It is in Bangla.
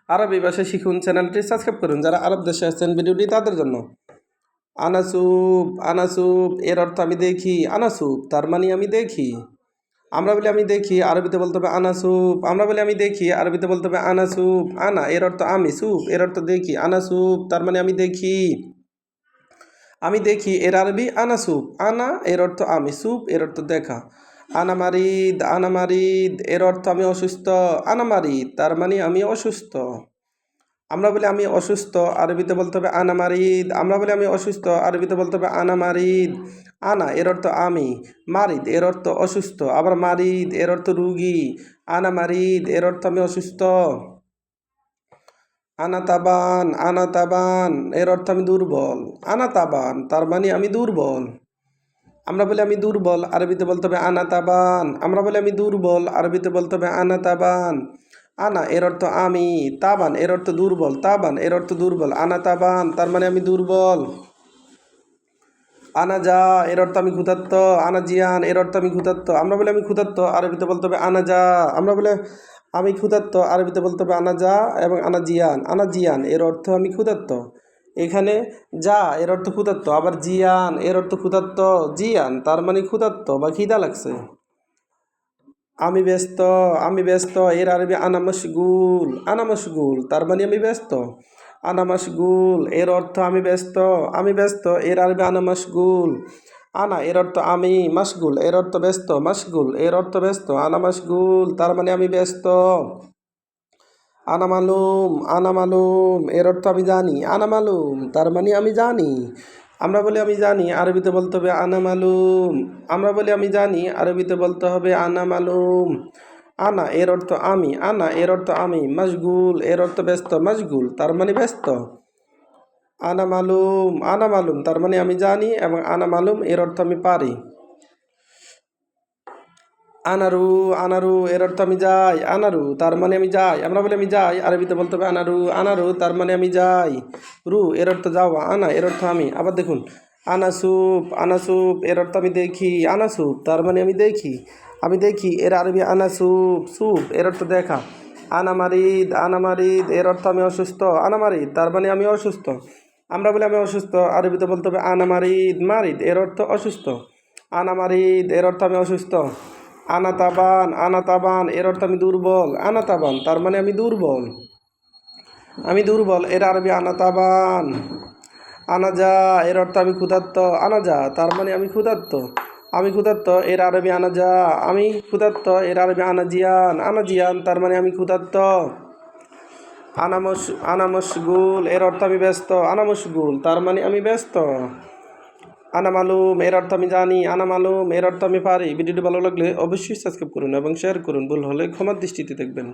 আরবি ভাষা শিখুন চ্যানেলটি সাবস্ক্রাইব করুন। যারা আরব দেশে আছেন ভিডিওটি তাদের জন্য। আনাসুব আনাসুব এর অর্থ আমি দেখি। আনাসুব তার মানে আমি দেখি। আমরা বলি আমি দেখি, আরবিতে বলতে হবে আনাসুব। আমরা বলি আমি দেখি, আরবিতে বলতে হবে আনাসুব। আনা এর অর্থ আমি, সুব এর অর্থ দেখি। আনাসুব তার মানে আমি দেখি। আমি দেখি এর আরবি আনাসুব। আনা এর অর্থ আমি, সুব এর অর্থ দেখা। আনা মারিদ এর অর্থ আমি অসুস্থ। আনা মারিদ তার মানে আমি অসুস্থ। আমরা বলি আমি অসুস্থ, আরবিতে বলতে হবে আনা মারিদ। আমরা বলি আমি অসুস্থ, আরবিতে বলতে হবে আনা মারিদ। আনা এর অর্থ আমি, মারিদ এর অর্থ অসুস্থ, আবার মারিদ এর অর্থ রুগী। আনা মারিদ এর অর্থ আমি অসুস্থ। আনা তাবান এর অর্থ আমি দুর্বল। আনা তাবান তার মানে আমি দুর্বল। আমরা বলি আমি দুর্বল, আরবিতে বলতে হবে আনা তাবান। আমরা বলি আমি দুর্বল, আরবিতে বলতে হবে আনা তাবান। আনা এর অর্থ আমি, তাবান এর অর্থ দুর্বল, তাবান এর অর্থ দুর্বল। আনা তাবান তার মানে আমি দুর্বল। আনা যা এর অর্থ আমি ক্ষুধার্ত। আনা জিয়ান এর অর্থ আমি ক্ষুধার্ত। আমরা বলি আমি ক্ষুধার্ত, আরবিতে বলতে হবে আনা যা। আমরা বলে আমি ক্ষুধার্ত, আরবিতে বলতে হবে আনা যা এবং আনা জিয়ান। আনা জিয়ান এর অর্থ আমি ক্ষুধার্ত। এখানে যা এর অর্থ ক্ষুধার্ত, আবার জিয়ান এর অর্থ ক্ষুধার্ত। জিয়ান তার মানে ক্ষুধার্ত বা খিদা লাগছে। আমি ব্যস্ত এর আরবি আনা মশগুল। আনা মশগুল তার মানে আমি ব্যস্ত। আনা মশগুল এর অর্থ আমি ব্যস্ত এর আরবি আনা মশগুল। আনা এর অর্থ আমি, মশগুল এর অর্থ ব্যস্ত, মশগুল এর অর্থ ব্যস্ত। আনা মশগুল তার মানে আমি ব্যস্ত। আনা মালুম এর অর্থ আমি জানি। আনা মালুম তার মানে আমি জানি। আমরা বলি আমি জানি, আরবিতে বলতে হবে আনা মালুম। আমরা বলি আমি জানি, আরবিতে বলতে হবে আনা মালুম। আনা এর অর্থ আমি, আনা এর অর্থ আমি। মশগুল এর অর্থ ব্যস্ত, মশগুল তার মানে ব্যস্ত। আনা মালুম তার মানে আমি জানি এবং আনা মালুম এর অর্থ আমি পারি। আনারু এর অর্থ আমি যাই। আনারু তার মানে আমি যাই। আমরা বলি আমি যাই, আরবিতে বলতে হবে আনারু তার মানে আমি যাই। রু এর অর্থ যাওয়া। আনা এর অর্থ আমি। আবার দেখুন, আনাসুপ এর অর্থ আমি দেখি। আনাসুপ তার মানে আমি দেখি এর আরবি সুপ এর অর্থ দেখা। আনামারিদ এর অর্থ আমি অসুস্থ। আনামারিদ তার মানে আমি অসুস্থ। আমরা বলি আমি অসুস্থ, আরবিতে বলতে হবে মারিদ এর অর্থ অসুস্থ। আনামারিদ এর অর্থ আমি অসুস্থ। আনাতাবান এর অর্থ আমি দুর্বল। আনাতাবান তার মানে আমি দুর্বল এর আরবি আনাতাবান। আনাজা এর অর্থ আমি ক্ষুধার্ত। আনাজা তার মানে আমি ক্ষুধার্ত এর আরবি আনাজা। আমি ক্ষুধার্ত এর আরবি আনাজিয়ান তার মানে আমি ক্ষুধার্ত। আনামশগুল এর অর্থ আমি ব্যস্ত। আনামশগুল তার মানে আমি ব্যস্ত। আনা মালুম এর অর্থ আমি জানি। আনা মালুম এর অর্থ আমি পারি। ভিডিওটি ভালো লাগলে অবশ্যই সাবস্ক্রাইব করুন এবং শেয়ার করুন। ভুল হলে ক্ষমার দৃষ্টিতে দেখবেন।